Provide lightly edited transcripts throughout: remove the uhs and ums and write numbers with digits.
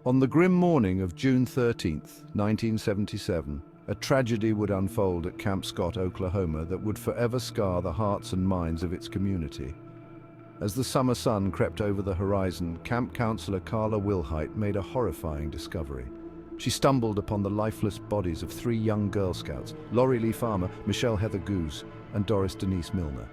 On the grim morning of June 13th, 1977, a tragedy would unfold at Camp Scott, Oklahoma that would forever scar the hearts and minds of its community. As the summer sun crept over the horizon, camp counselor Carla Wilhite made a horrifying discovery. She stumbled upon the lifeless bodies of 3 young Girl Scouts, Lori Lee Farmer, Michelle Heather Goose, and Doris Denise Milner.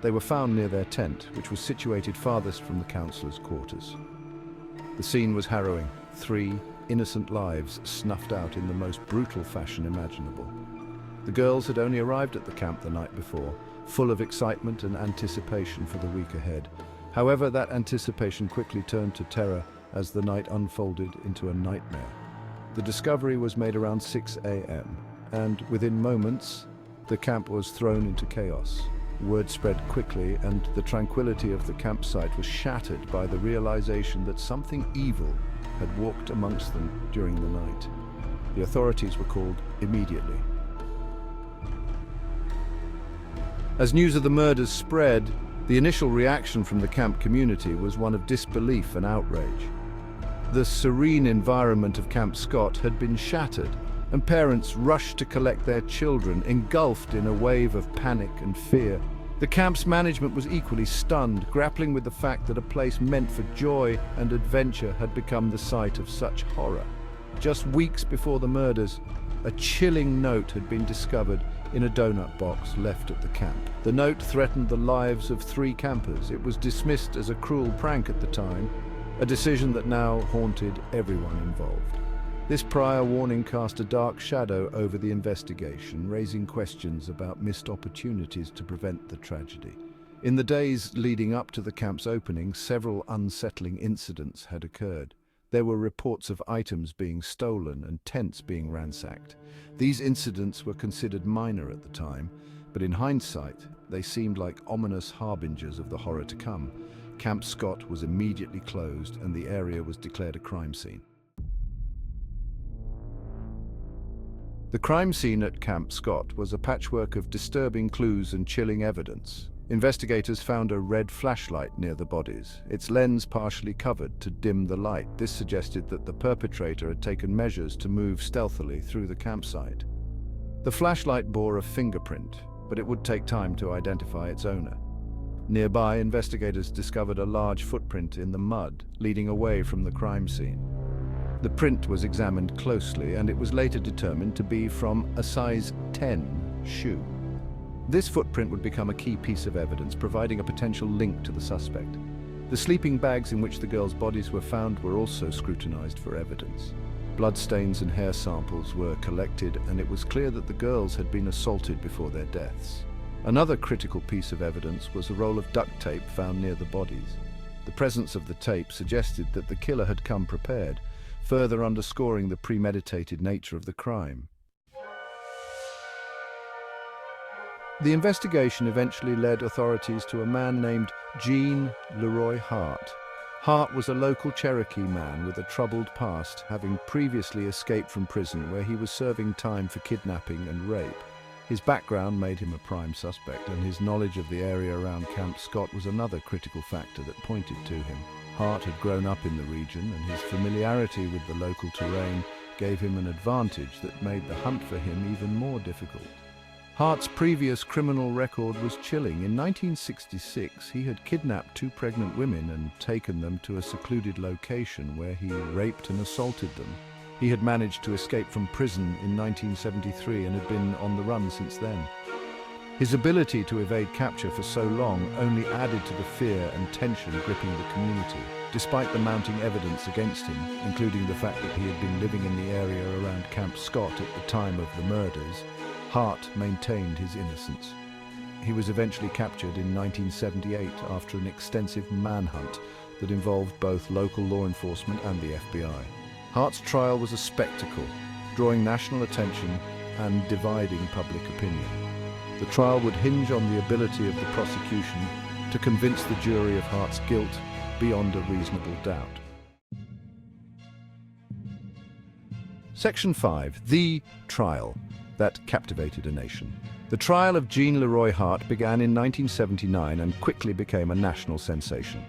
They were found near their tent, which was situated farthest from the counselor's quarters. The scene was harrowing. 3 innocent lives snuffed out in the most brutal fashion imaginable. The girls had only arrived at the camp the night before, full of excitement and anticipation for the week ahead. However, that anticipation quickly turned to terror as the night unfolded into a nightmare. The discovery was made around 6 a.m., and within moments, the camp was thrown into chaos. Word spread quickly, and the tranquility of the campsite was shattered by the realization that something evil had walked amongst them during the night. The authorities were called immediately. As news of the murders spread, the initial reaction from the camp community was one of disbelief and outrage. The serene environment of Camp Scott had been shattered, and parents rushed to collect their children, engulfed in a wave of panic and fear. The camp's management was equally stunned, grappling with the fact that a place meant for joy and adventure had become the site of such horror. Just weeks before the murders, a chilling note had been discovered in a donut box left at the camp. The note threatened the lives of 3 campers. It was dismissed as a cruel prank at the time, a decision that now haunted everyone involved. This prior warning cast a dark shadow over the investigation, raising questions about missed opportunities to prevent the tragedy. In the days leading up to the camp's opening, several unsettling incidents had occurred. There were reports of items being stolen and tents being ransacked. These incidents were considered minor at the time, but in hindsight, they seemed like ominous harbingers of the horror to come. Camp Scott was immediately closed, and the area was declared a crime scene. The crime scene at Camp Scott was a patchwork of disturbing clues and chilling evidence. Investigators found a red flashlight near the bodies, its lens partially covered to dim the light. This suggested that the perpetrator had taken measures to move stealthily through the campsite. The flashlight bore a fingerprint, but it would take time to identify its owner. Nearby, investigators discovered a large footprint in the mud, leading away from the crime scene. The print was examined closely, and it was later determined to be from a size 10 shoe. This footprint would become a key piece of evidence, providing a potential link to the suspect. The sleeping bags in which the girls' bodies were found were also scrutinized for evidence. Bloodstains and hair samples were collected, and it was clear that the girls had been assaulted before their deaths. Another critical piece of evidence was a roll of duct tape found near the bodies. The presence of the tape suggested that the killer had come prepared, further underscoring the premeditated nature of the crime. The investigation eventually led authorities to a man named Gene Leroy Hart. Hart was a local Cherokee man with a troubled past, having previously escaped from prison where he was serving time for kidnapping and rape. His background made him a prime suspect, and his knowledge of the area around Camp Scott was another critical factor that pointed to him. Hart had grown up in the region, and his familiarity with the local terrain gave him an advantage that made the hunt for him even more difficult. Hart's previous criminal record was chilling. In 1966, he had kidnapped 2 pregnant women and taken them to a secluded location where he raped and assaulted them. He had managed to escape from prison in 1973 and had been on the run since then. His ability to evade capture for so long only added to the fear and tension gripping the community. Despite the mounting evidence against him, including the fact that he had been living in the area around Camp Scott at the time of the murders, Hart maintained his innocence. He was eventually captured in 1978 after an extensive manhunt that involved both local law enforcement and the FBI. Hart's trial was a spectacle, drawing national attention and dividing public opinion. The trial would hinge on the ability of the prosecution to convince the jury of Hart's guilt beyond a reasonable doubt. Section 5. The Trial that captivated a nation. The trial of Gene Leroy Hart began in 1979 and quickly became a national sensation.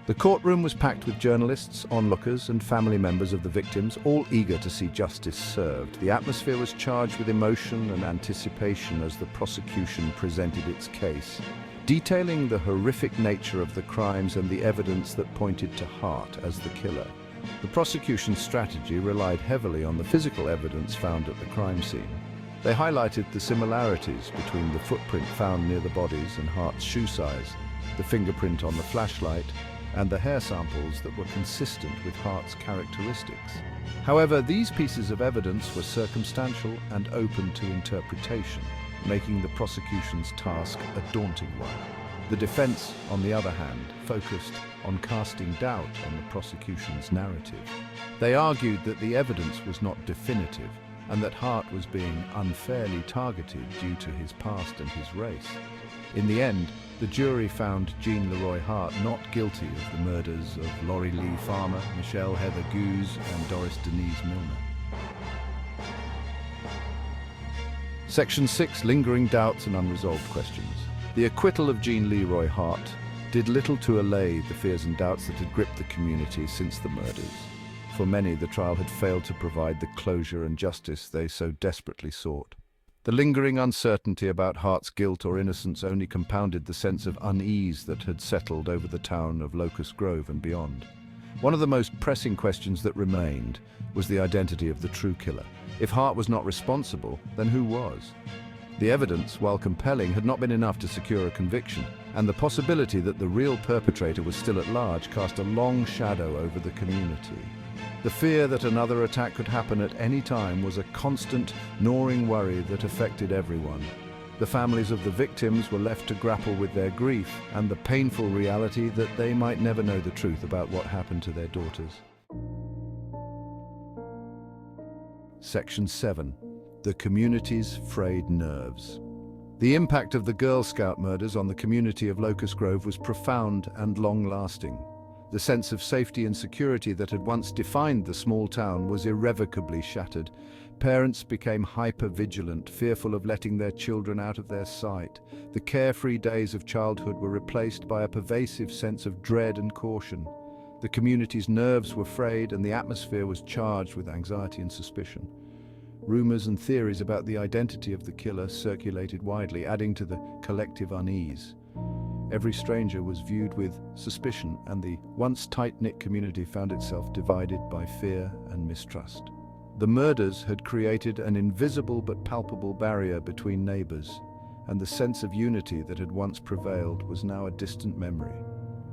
The courtroom was packed with journalists, onlookers, and family members of the victims, all eager to see justice served. The atmosphere was charged with emotion and anticipation as the prosecution presented its case, detailing the horrific nature of the crimes and the evidence that pointed to Hart as the killer. The prosecution's strategy relied heavily on the physical evidence found at the crime scene. They highlighted the similarities between the footprint found near the bodies and Hart's shoe size, the fingerprint on the flashlight, and the hair samples that were consistent with Hart's characteristics. However, these pieces of evidence were circumstantial and open to interpretation, making the prosecution's task a daunting one. The defense, on the other hand, focused on casting doubt on the prosecution's narrative. They argued that the evidence was not definitive and that Hart was being unfairly targeted due to his past and his race. In the end, the jury found Jean Leroy Hart not guilty of the murders of Laurie Lee Farmer, Michelle Heather Goose, and Doris Denise Milner. Section 6. Lingering doubts and unresolved questions. The acquittal of Jean Leroy Hart did little to allay the fears and doubts that had gripped the community since the murders. For many, the trial had failed to provide the closure and justice they so desperately sought. The lingering uncertainty about Hart's guilt or innocence only compounded the sense of unease that had settled over the town of Locust Grove and beyond. One of the most pressing questions that remained was the identity of the true killer. If Hart was not responsible, then who was? The evidence, while compelling, had not been enough to secure a conviction, and the possibility that the real perpetrator was still at large cast a long shadow over the community. The fear that another attack could happen at any time was a constant, gnawing worry that affected everyone. The families of the victims were left to grapple with their grief and the painful reality that they might never know the truth about what happened to their daughters. Section 7. The community's frayed nerves. The impact of the Girl Scout murders on the community of Locust Grove was profound and long-lasting. The sense of safety and security that had once defined the small town was irrevocably shattered. Parents became hyper-vigilant, fearful of letting their children out of their sight. The carefree days of childhood were replaced by a pervasive sense of dread and caution. The community's nerves were frayed and the atmosphere was charged with anxiety and suspicion. Rumors and theories about the identity of the killer circulated widely, adding to the collective unease. Every stranger was viewed with suspicion, and the once tight-knit community found itself divided by fear and mistrust. The murders had created an invisible but palpable barrier between neighbors, and the sense of unity that had once prevailed was now a distant memory.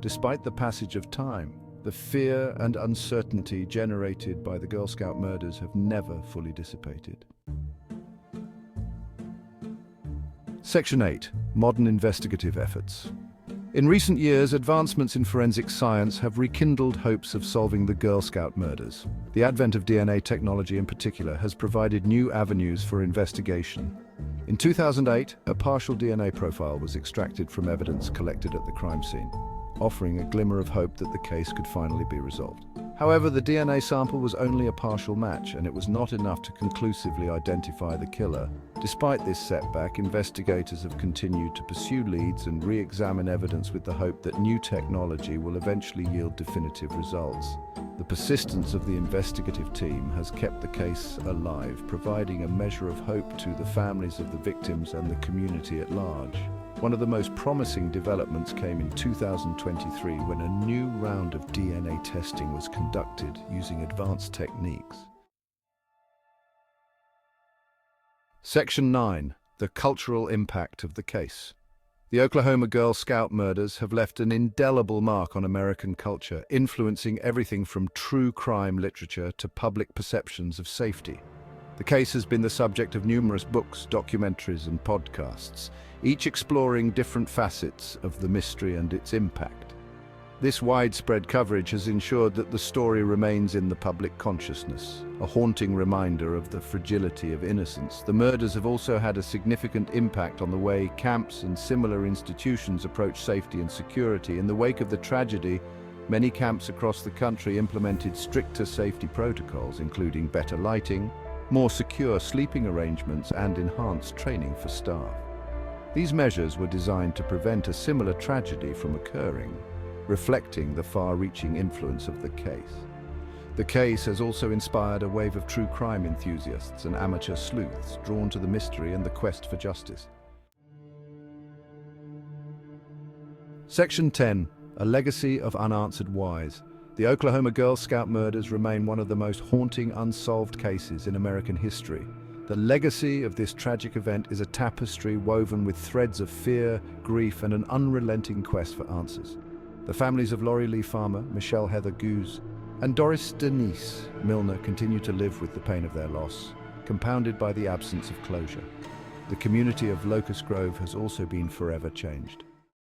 Despite the passage of time, the fear and uncertainty generated by the Girl Scout murders have never fully dissipated. Section 8. Modern investigative efforts. In recent years, advancements in forensic science have rekindled hopes of solving the Girl Scout murders. The advent of DNA technology in particular has provided new avenues for investigation. In 2008, a partial DNA profile was extracted from evidence collected at the crime scene, offering a glimmer of hope that the case could finally be resolved. However, the DNA sample was only a partial match, and it was not enough to conclusively identify the killer. Despite this setback, investigators have continued to pursue leads and re-examine evidence with the hope that new technology will eventually yield definitive results. The persistence of the investigative team has kept the case alive, providing a measure of hope to the families of the victims and the community at large. One of the most promising developments came in 2023 when a new round of DNA testing was conducted using advanced techniques. Section 9. The cultural impact of the case. The Oklahoma Girl Scout murders have left an indelible mark on American culture, influencing everything from true crime literature to public perceptions of safety. The case has been the subject of numerous books, documentaries, and podcasts, each exploring different facets of the mystery and its impact. This widespread coverage has ensured that the story remains in the public consciousness, a haunting reminder of the fragility of innocence. The murders have also had a significant impact on the way camps and similar institutions approach safety and security. In the wake of the tragedy, many camps across the country implemented stricter safety protocols, including better lighting, more secure sleeping arrangements, and enhanced training for staff. These measures were designed to prevent a similar tragedy from occurring. reflecting the far-reaching influence of the case. The case has also inspired a wave of true crime enthusiasts and amateur sleuths drawn to the mystery and the quest for justice. Section 10. A legacy of unanswered whys. The Oklahoma Girl Scout murders remain one of the most haunting unsolved cases in American history. The legacy of this tragic event is a tapestry woven with threads of fear, grief, and an unrelenting quest for answers. The families of Lori Lee Farmer, Michelle Heather Goose, and Doris Denise Milner continue to live with the pain of their loss, compounded by the absence of closure. The community of Locust Grove has also been forever changed.